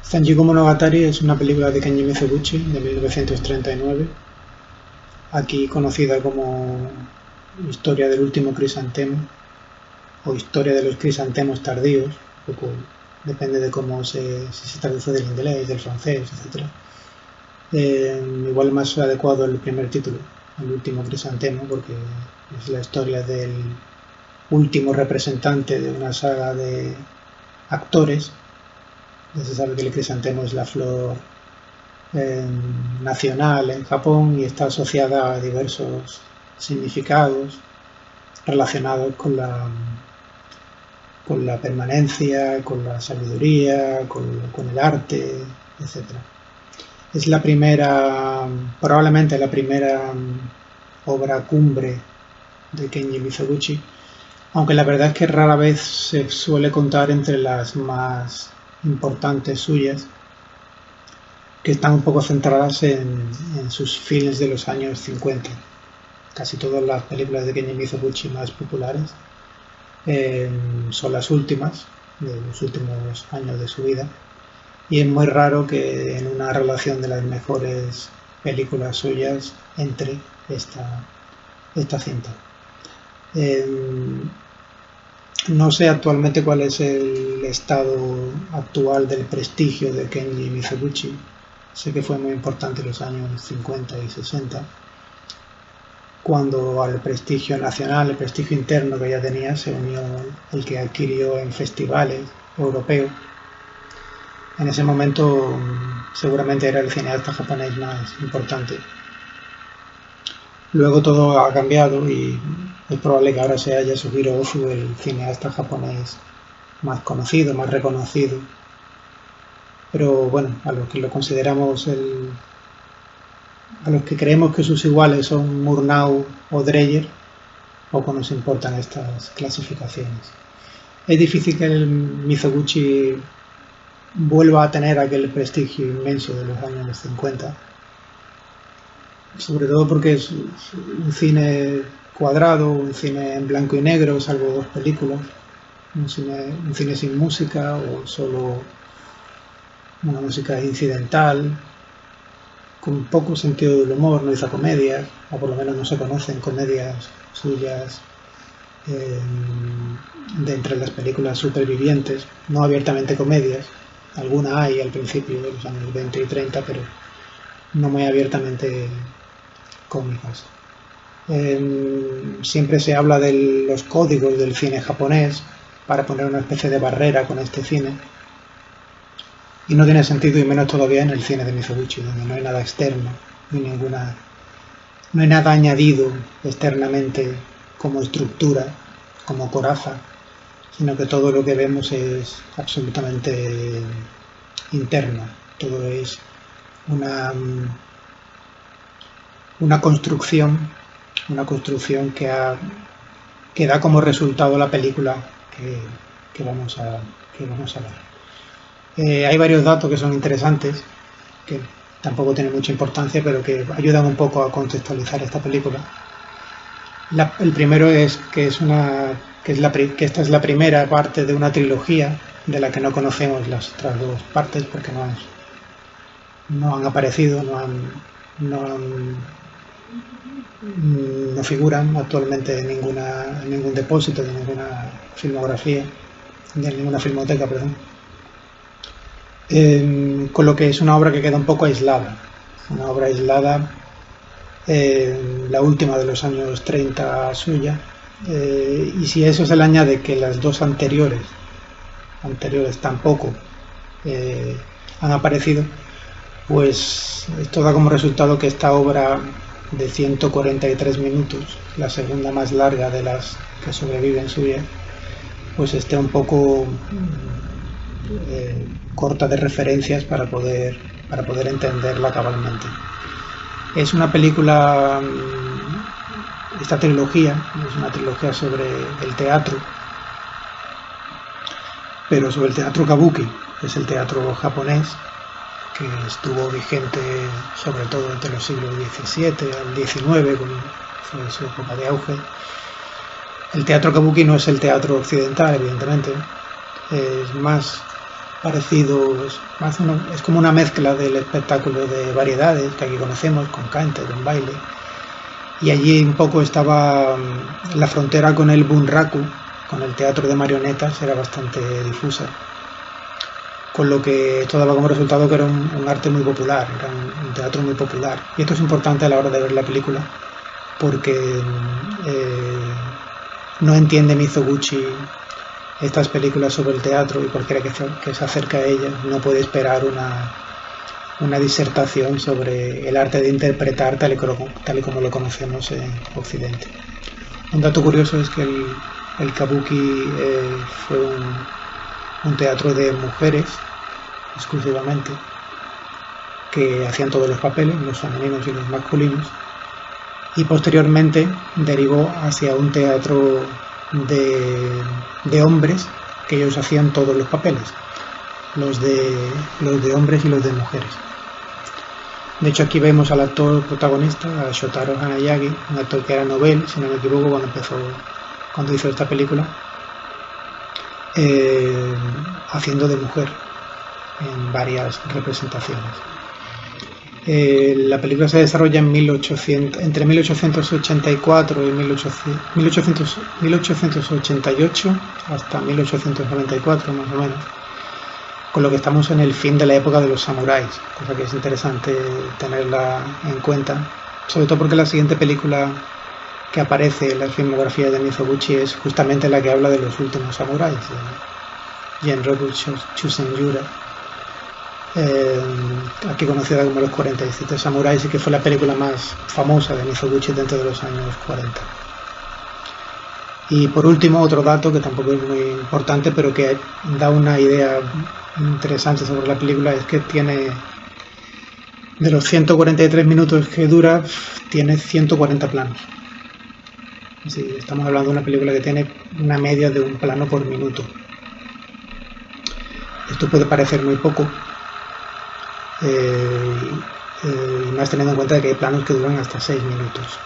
Sanjiko Monogatari es una película de Kenji Mizoguchi de 1939, aquí conocida como Historia del último crisantemo o Historia de los crisantemos tardíos, un poco depende de cómo si se traduce del inglés, del francés, etc. Igual más adecuado el primer título, el último crisantemo, porque es la historia del último representante de una saga de actores. Ya se sabe que el crisantemo es la flor nacional en Japón y está asociada a diversos significados relacionados con la permanencia, con la sabiduría, con el arte, etc. Es la primera, probablemente la primera obra cumbre de Kenji Mizoguchi, aunque la verdad es que rara vez se suele contar entre las más importantes suyas, que están un poco centradas en sus films de los años 50. Casi todas las películas de Kenji Mizoguchi más populares son las últimas, de los últimos años de su vida, y es muy raro que en una relación de las mejores películas suyas entre esta cinta. No sé actualmente cuál es el estado actual del prestigio de Kenji Mizoguchi. Sé que fue muy importante en los años 50 y 60, cuando al prestigio nacional, el prestigio interno que ya tenía, se unió el que adquirió en festivales europeos. En ese momento seguramente era el cineasta japonés más importante. Luego todo ha cambiado y es probable que ahora sea Yasuhiro Ozu el cineasta japonés más conocido, más reconocido. Pero bueno, a los que lo consideramos a los que creemos que sus iguales son Murnau o Dreyer, poco nos importan estas clasificaciones. Es difícil que el Mizoguchi vuelva a tener aquel prestigio inmenso de los años 50, sobre todo porque es un cine cuadrado, un cine en blanco y negro, salvo dos películas, un cine sin música o solo una música incidental, con poco sentido del humor, no hizo comedias, o por lo menos no se conocen comedias suyas de entre las películas supervivientes, no abiertamente comedias, alguna hay al principio de los años 20 y 30, pero no muy abiertamente cómicas. Siempre se habla de los códigos del cine japonés para poner una especie de barrera con este cine, y no tiene sentido, y menos todavía en el cine de Mizoguchi, donde no hay nada externo, no hay nada añadido externamente como estructura, como coraza, sino que todo lo que vemos es absolutamente interno, todo es una construcción que da como resultado la película que vamos a ver. Hay varios datos que son interesantes, que tampoco tienen mucha importancia, pero que ayudan un poco a contextualizar esta película. El primero es que esta es la primera parte de una trilogía de la que no conocemos las otras dos partes porque no han aparecido, no figuran actualmente en ningún depósito de ninguna filmografía, de ninguna filmoteca, perdón. Con lo que es una obra que queda un poco aislada, la última de los años 30 suya, y si a eso se le añade que las dos anteriores tampoco han aparecido, pues esto da como resultado que esta obra de 143 minutos, la segunda más larga de las que sobreviven suya, pues esté un poco corta de referencias para poder entenderla cabalmente. Es una película, esta trilogía es una trilogía sobre el teatro, pero sobre el teatro kabuki, que es el teatro japonés, que estuvo vigente sobre todo entre los siglos XVII al XIX, fue su época de auge. El teatro kabuki no es el teatro occidental, evidentemente, es más parecidos, es como una mezcla del espectáculo de variedades que aquí conocemos, con cante, con baile. Y allí un poco estaba la frontera con el bunraku, con el teatro de marionetas, era bastante difusa, con lo que esto daba como resultado que era un arte muy popular, era un teatro muy popular. Y esto es importante a la hora de ver la película, porque no entiende Mizoguchi estas películas sobre el teatro, y cualquiera que se acerque a ellas no puede esperar una disertación sobre el arte de interpretar tal y como lo conocemos en Occidente. Un dato curioso es que el kabuki fue un teatro de mujeres exclusivamente, que hacían todos los papeles, los femeninos y los masculinos, y posteriormente derivó hacia un teatro de hombres, que ellos hacían todos los papeles, los de hombres y los de mujeres. De hecho, aquí vemos al actor protagonista, a Shotaro Hanayagi, un actor que era Nobel, si no me equivoco, cuando hizo esta película, haciendo de mujer en varias representaciones. La película se desarrolla entre 1884 y 1888 hasta 1894 más o menos, con lo que estamos en el fin de la época de los samuráis, cosa que es interesante tenerla en cuenta, sobre todo porque la siguiente película que aparece en la filmografía de Mizoguchi es justamente la que habla de los últimos samuráis, de Genroku Chusenjura, aquí conocida como Los 47 Samuráis, y que fue la película más famosa de Mizoguchi dentro de los años 40. Y por último, otro dato que tampoco es muy importante, pero que da una idea interesante sobre la película, es que tiene, de los 143 minutos que dura, tiene 140 planos. Así, estamos hablando de una película que tiene una media de un plano por minuto. Esto puede parecer muy poco, y más teniendo en cuenta que hay planos que duran hasta 6 minutos.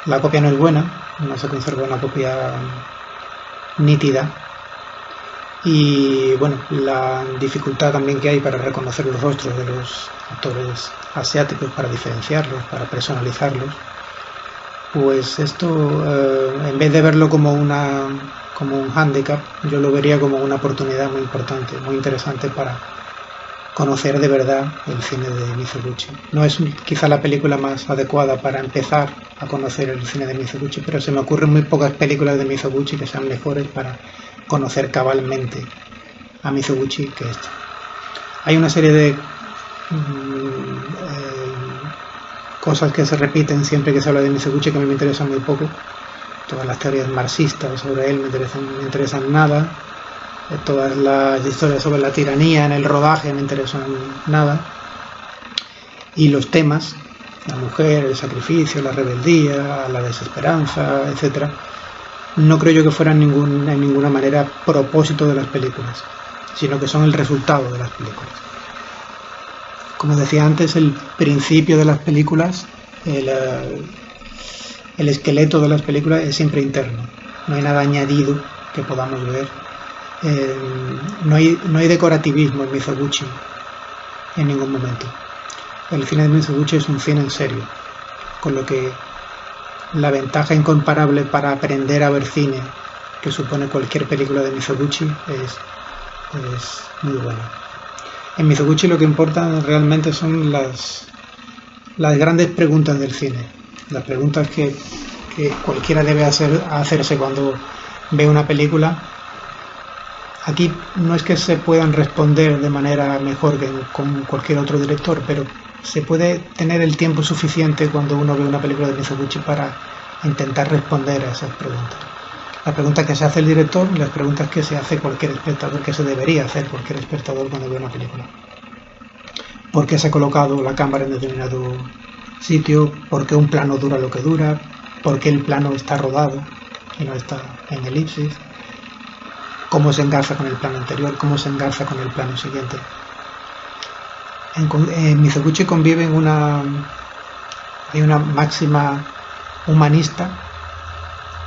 La copia no es buena, no se conserva una copia nítida, y bueno, la dificultad también que hay para reconocer los rostros de los actores asiáticos, para diferenciarlos, para personalizarlos, pues esto, en vez de verlo como un hándicap, yo lo vería como una oportunidad muy importante, muy interesante para conocer de verdad el cine de Mizoguchi. No es quizá la película más adecuada para empezar a conocer el cine de Mizoguchi, pero se me ocurren muy pocas películas de Mizoguchi que sean mejores para conocer cabalmente a Mizoguchi que esta. Hay una serie de cosas que se repiten siempre que se habla de Mizoguchi que a mí me interesan muy poco. Todas las teorías marxistas sobre él me interesan nada. Todas las historias sobre la tiranía en el rodaje me interesan nada. Y los temas, la mujer, el sacrificio, la rebeldía, la desesperanza, etc., no creo yo que fueran en ninguna manera propósito de las películas, sino que son el resultado de las películas. Como decía antes, el principio de las películas, el esqueleto de las películas es siempre interno. No hay nada añadido que podamos ver. No hay decorativismo en Mizoguchi en ningún momento. El cine de Mizoguchi es un cine en serio, con lo que la ventaja incomparable para aprender a ver cine que supone cualquier película de Mizoguchi es muy buena. En Mizoguchi lo que importa realmente son las grandes preguntas del cine, las preguntas que cualquiera debe hacerse cuando ve una película. Aquí no es que se puedan responder de manera mejor que con cualquier otro director, pero se puede tener el tiempo suficiente cuando uno ve una película de Mizoguchi para intentar responder a esas preguntas. Las preguntas que se hace el director y las preguntas que se hace cualquier espectador, que se debería hacer cualquier espectador cuando ve una película. ¿Por qué se ha colocado la cámara en determinado sitio? ¿Por qué un plano dura lo que dura? ¿Por qué el plano está rodado y no está en elipsis? ¿Cómo se engarza con el plano anterior? ¿Cómo se engarza con el plano siguiente? En Mizoguchi convive hay una máxima humanista,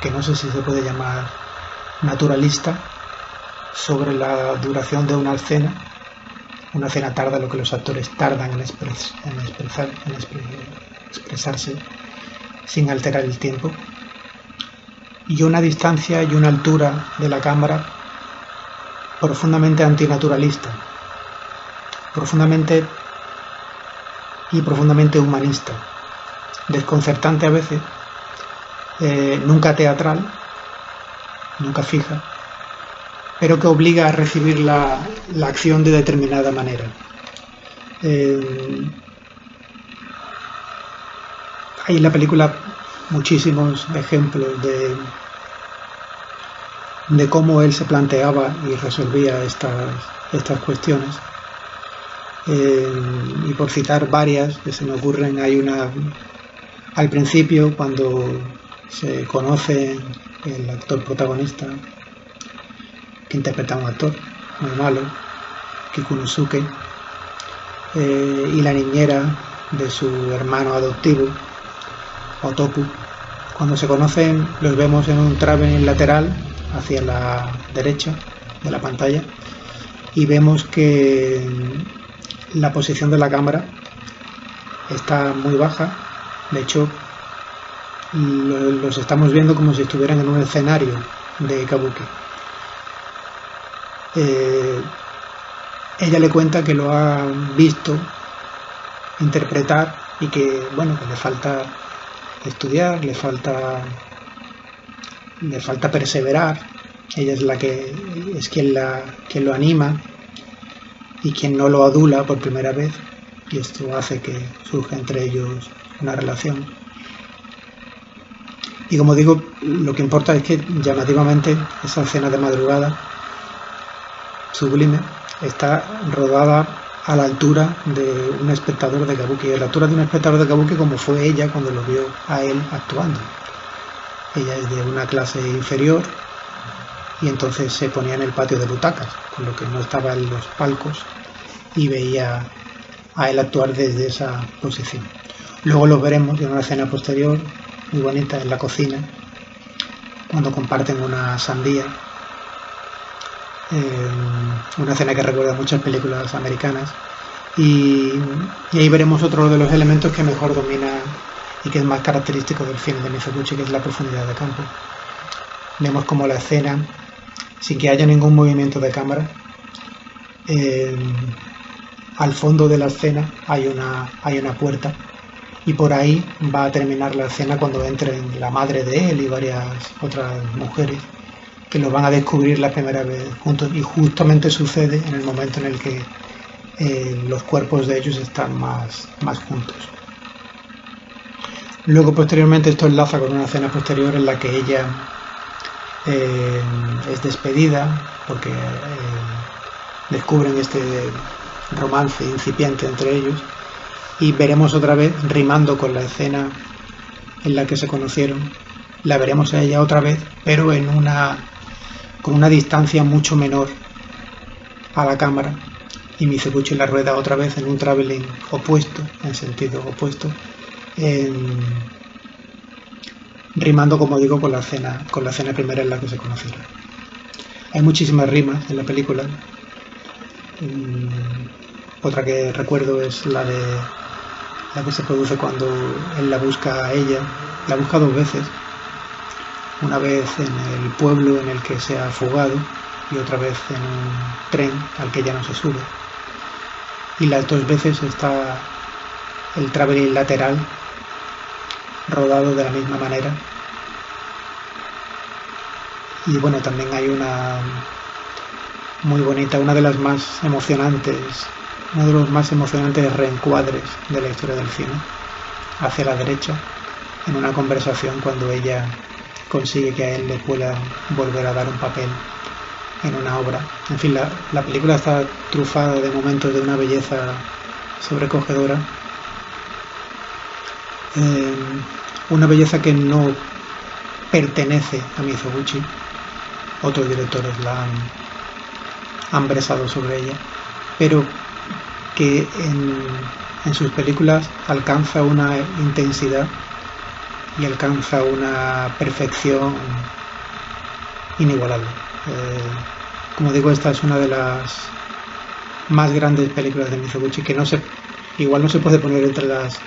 que no sé si se puede llamar naturalista, sobre la duración de una escena. Una escena tarda lo que los actores tardan en expresarse sin alterar el tiempo, y una distancia y una altura de la cámara profundamente antinaturalista, profundamente humanista, desconcertante a veces, nunca teatral, nunca fija, pero que obliga a recibir la acción de determinada manera. Hay en la película muchísimos ejemplos de cómo él se planteaba y resolvía estas cuestiones. Y por citar varias que se me ocurren, hay una al principio, cuando se conoce el actor protagonista, que interpreta a un actor muy malo, Kikunosuke, y la niñera de su hermano adoptivo, Otoku. Cuando se conocen, los vemos en un traveling lateral hacia la derecha de la pantalla, y vemos que la posición de la cámara está muy baja. De hecho, los estamos viendo como si estuvieran en un escenario de kabuki. Ella le cuenta que lo ha visto interpretar y que, bueno, que le falta estudiar, le falta perseverar. Ella es quien lo anima y quien no lo adula por primera vez, y esto hace que surja entre ellos una relación. Y como digo, lo que importa es que llamativamente esa escena de madrugada sublime está rodada a la altura de un espectador de kabuki, a la altura de un espectador de kabuki como fue ella cuando lo vio a él actuando. Ella es de una clase inferior y entonces se ponía en el patio de butacas, con lo que no estaba en los palcos, y veía a él actuar desde esa posición. Luego lo veremos en una escena posterior muy bonita en la cocina, cuando comparten una sandía, una escena que recuerda a muchas películas americanas, y ahí veremos otro de los elementos que mejor domina y que es más característico del cine de Mizoguchi, que es la profundidad de campo. Vemos como la escena, sin que haya ningún movimiento de cámara, al fondo de la escena hay una puerta, y por ahí va a terminar la escena cuando entren la madre de él y varias otras mujeres que lo van a descubrir la primera vez juntos, y justamente sucede en el momento en el que los cuerpos de ellos están más juntos. Luego, posteriormente, esto enlaza con una escena posterior en la que ella es despedida porque descubren este romance incipiente entre ellos, y veremos otra vez, rimando con la escena en la que se conocieron, la veremos a ella otra vez, pero con una distancia mucho menor a la cámara, y Mizoguchi la rueda otra vez en un traveling opuesto, en sentido opuesto, rimando, como digo, con la escena primera en la que se conocieron. Hay muchísimas rimas en la película. Otra que recuerdo es la que se produce cuando él la busca a ella. La busca dos veces, una vez en el pueblo en el que se ha fugado y otra vez en un tren al que ya no se sube, y las dos veces está el traveling lateral rodado de la misma manera. Y bueno, también hay una muy bonita, uno de los más emocionantes reencuadres de la historia del cine, hacia la derecha, en una conversación cuando ella consigue que a él le pueda volver a dar un papel en una obra. En fin, la película está trufada de momentos de una belleza sobrecogedora, una belleza que no pertenece a Mizoguchi. Otros directores la han versado sobre ella, pero que en sus películas alcanza una intensidad y alcanza una perfección inigualable. Como digo, esta es una de las más grandes películas de Mizoguchi, que no se, igual no se puede poner entre las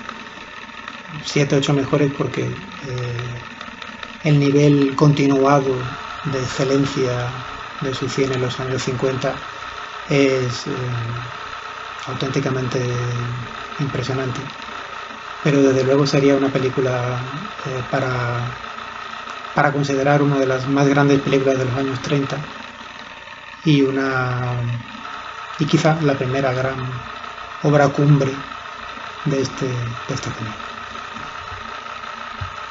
7 8 mejores porque el nivel continuado de excelencia de su cine en los años 50 es auténticamente impresionante. Pero desde luego sería una película para considerar una de las más grandes películas de los años 30 y y quizá la primera gran obra cumbre de este género.